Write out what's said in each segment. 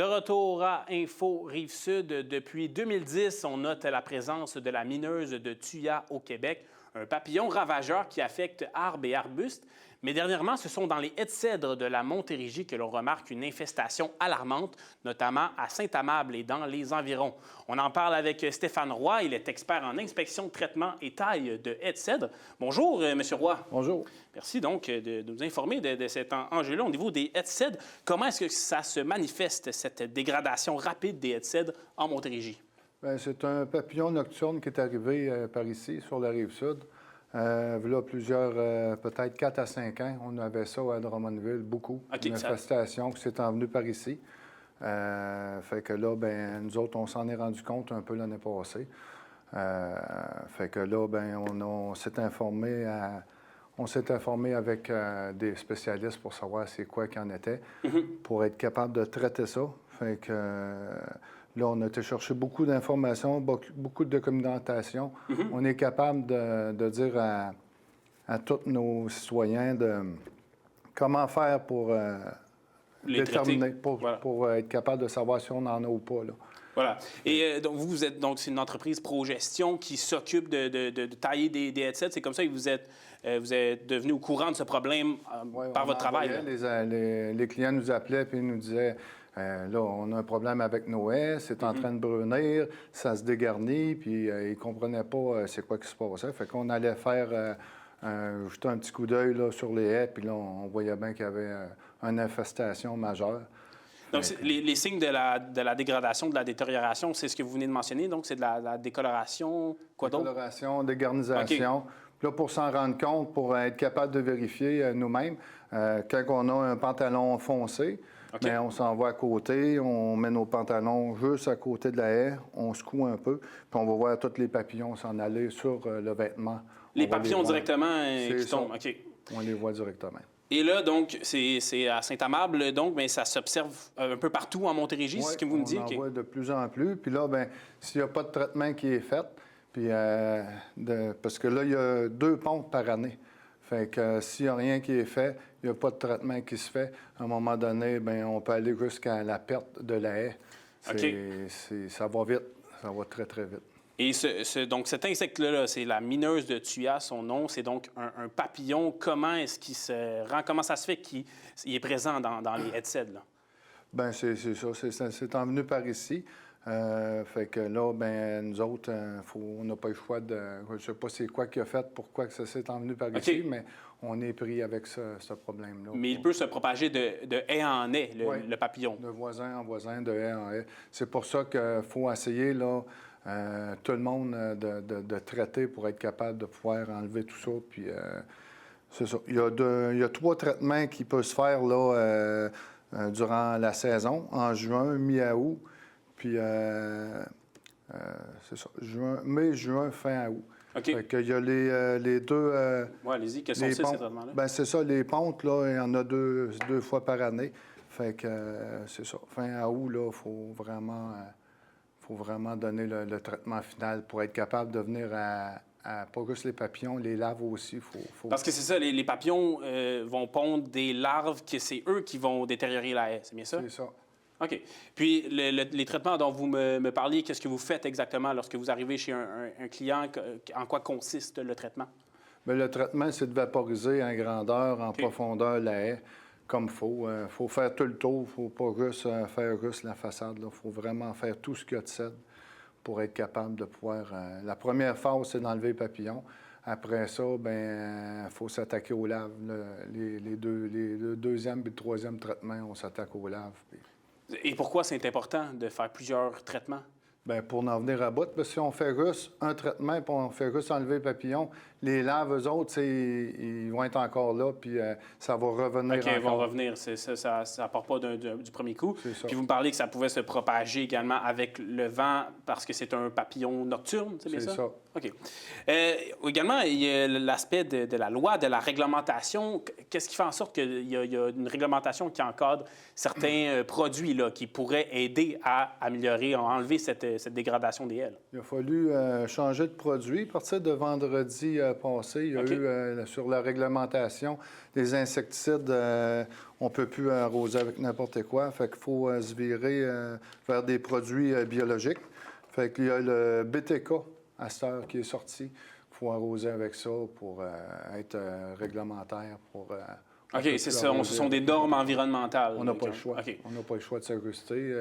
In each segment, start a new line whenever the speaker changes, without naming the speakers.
De retour à Info Rive-Sud, depuis 2010, on note la présence de la mineuse de Thuya au Québec, un papillon ravageur qui affecte arbres et arbustes. Mais dernièrement, ce sont dans les haies de cèdre de la Montérégie que l'on remarque une infestation alarmante, notamment à Saint-Amable et dans les environs. On en parle avec Stéphane Roy, il est expert en inspection, traitement et taille de haies de cèdre. Bonjour, M. Roy.
Bonjour.
Merci donc de nous informer de cet enjeu-là au niveau des haies de cèdre. Comment est-ce que ça se manifeste, cette dégradation rapide des haies de cèdre en Montérégie?
C'est un papillon nocturne qui est arrivé par ici, sur la Rive-Sud. Là, peut-être 4 à 5 ans, on avait ça à Drummondville, beaucoup. Une infestation qui s'est envenue par ici. Fait que là, nous autres, on s'en est rendu compte un peu l'année passée. Fait que là, on s'est informé avec des spécialistes pour savoir c'est quoi qu'il en était, pour être capable de traiter ça. Fait que là, on a été chercher beaucoup d'informations, beaucoup de documentation. On est capable de dire à tous nos citoyens comment faire pour déterminer, pour être capable de savoir si on en a ou pas, là.
Voilà. Et donc, vous êtes donc c'est une entreprise pro-gestion qui s'occupe de tailler des haies de cèdre. C'est comme ça que vous êtes devenu au courant de ce problème par votre travail.
Les clients nous appelaient et nous disaient là, on a un problème avec nos haies, c'est en train de brunir, ça se dégarnit, puis ils ne comprenaient pas c'est quoi qui se passait. Fait qu'on allait faire jeter un petit coup d'œil sur les haies, puis là, on voyait bien qu'il y avait une infestation majeure.
Donc, les signes de la dégradation, de la détérioration, c'est ce que vous venez de mentionner. Donc, c'est de la décoloration, quoi d'autre?
Décoloration, dégarnisation. Okay. Là, pour s'en rendre compte, pour être capable de vérifier nous-mêmes, quand on a un pantalon foncé, on s'en va à côté, on met nos pantalons juste à côté de la haie, on secoue un peu, puis on va voir tous les papillons s'en aller sur le vêtement.
Les papillons directement qui tombent?
OK. On les voit directement.
Et là, donc, c'est à Saint-Amable, donc, mais ça s'observe un peu partout en Montérégie, c'est ce que vous me dites?
On en voit de plus en plus. Puis là, s'il n'y a pas de traitement qui est fait, puis parce que là, il y a 2 pontes par année. Fait que s'il n'y a rien qui est fait, il n'y a pas de traitement qui se fait, à un moment donné, on peut aller jusqu'à la perte de la haie. Ça va vite. Ça va très, très vite.
Et donc, cet insecte-là, c'est la mineuse de Thuya, son nom. C'est donc un papillon. Comment est-ce qu'il se rend? Comment ça se fait qu'il est présent dans les haies de cèdre, là?
Bien, c'est ça. C'est envenu par ici. Fait que là, nous autres, on n'a pas le choix de... Je ne sais pas c'est quoi qu'il a fait, pourquoi que ça s'est envenu par ici, mais on est pris avec ce problème-là.
Mais il peut se propager de haie en haie, le papillon.
De voisin en voisin, de haie en haie. C'est pour ça qu'il faut essayer, là, tout le monde de traiter pour être capable de pouvoir enlever tout ça. Puis, c'est ça. Il y a 3 traitements qui peuvent se faire là, durant la saison, en juin, mi-août, puis c'est ça, mai, juin, fin août.
OK.
Fait qu'il y a les 2...
Oui, allez-y. Quels sont ces traitements-là?
C'est ça, les pontes, là, il y en a 2 fois par année. Fait que c'est ça. Fin août, là, il faut vraiment donner le traitement final pour être capable de venir à pas juste les papillons, les larves aussi.
Parce que c'est ça, les papillons vont pondre des larves, que c'est eux qui vont détériorer la haie, c'est bien ça?
C'est ça.
OK. Puis les traitements dont vous me parliez, qu'est-ce que vous faites exactement lorsque vous arrivez chez un client? En quoi consiste le traitement?
Bien, le traitement, c'est de vaporiser en grandeur, en profondeur la haie, comme il faut. Il faut faire tout le tour. Il ne faut pas juste faire juste la façade. Il faut vraiment faire tout ce qu'il y a de cèdre pour être capable de pouvoir... la première phase, c'est d'enlever les papillons. Après ça, il faut s'attaquer aux larves. Le deuxième et le troisième traitement, on s'attaque aux larves.
Et pourquoi c'est important de faire plusieurs traitements?
Bien, pour en venir à bout. Parce que si on fait juste un traitement et on fait juste enlever les papillons, les larves, eux autres, ils vont être encore là, puis ça va revenir encore.
OK, ils vont revenir. Ça ne part pas du premier coup.
Puis
vous me parlez que ça pouvait se propager également avec le vent parce que c'est un papillon nocturne, c'est bien ça?
C'est ça.
OK. Également, il y a l'aspect de la loi, de la réglementation. Qu'est-ce qui fait en sorte qu'il y a une réglementation qui encadre certains produits là, qui pourraient aider à améliorer, à enlever cette dégradation des haies?
Il a fallu changer de produit. À partir de vendredi passé, il y a eu, sur la réglementation, des insecticides. On ne peut plus arroser avec n'importe quoi. Fait qu'il faut se virer vers des produits biologiques. Fait qu'il y a le BTK à cette heure qui est sorti. Il faut arroser avec ça pour être réglementaire. OK,
c'est ça. Ce sont des normes environnementales.
On n'a pas le choix. Okay. On n'a pas le choix de s'ajuster.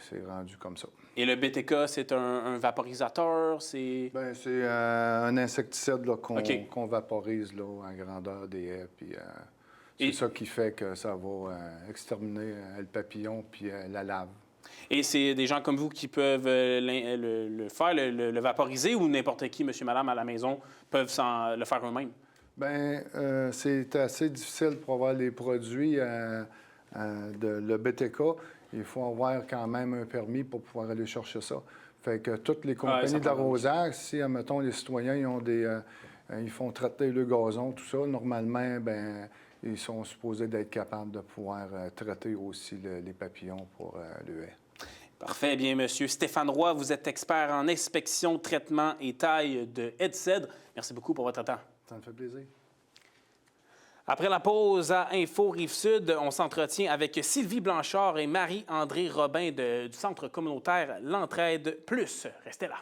C'est rendu comme ça.
Et le BTK, c'est un vaporisateur?
C'est un insecticide qu'on vaporise là, à grandeur des haies. Puis, c'est ça qui fait que ça va exterminer le papillon puis la lave.
Et c'est des gens comme vous qui peuvent le faire, le vaporiser, ou n'importe qui, monsieur, madame, à la maison, peuvent le faire eux-mêmes? Bien,
c'est assez difficile pour avoir les produits le BTK. Il faut avoir quand même un permis pour pouvoir aller chercher ça. Fait que toutes les compagnies d'arrosage, si, admettons, les citoyens ils ont ils font traiter le gazon, tout ça, normalement, ils sont supposés d'être capables de pouvoir traiter aussi les papillons pour le haie.
Parfait. Bien, monsieur Stéphane Roy, vous êtes expert en inspection, traitement et taille de haies de cèdre. Merci beaucoup pour votre temps.
Ça me fait plaisir.
Après la pause à Info Rive-Sud, on s'entretient avec Sylvie Blanchard et Marie-André Robin du Centre communautaire L'Entraide Plus. Restez là.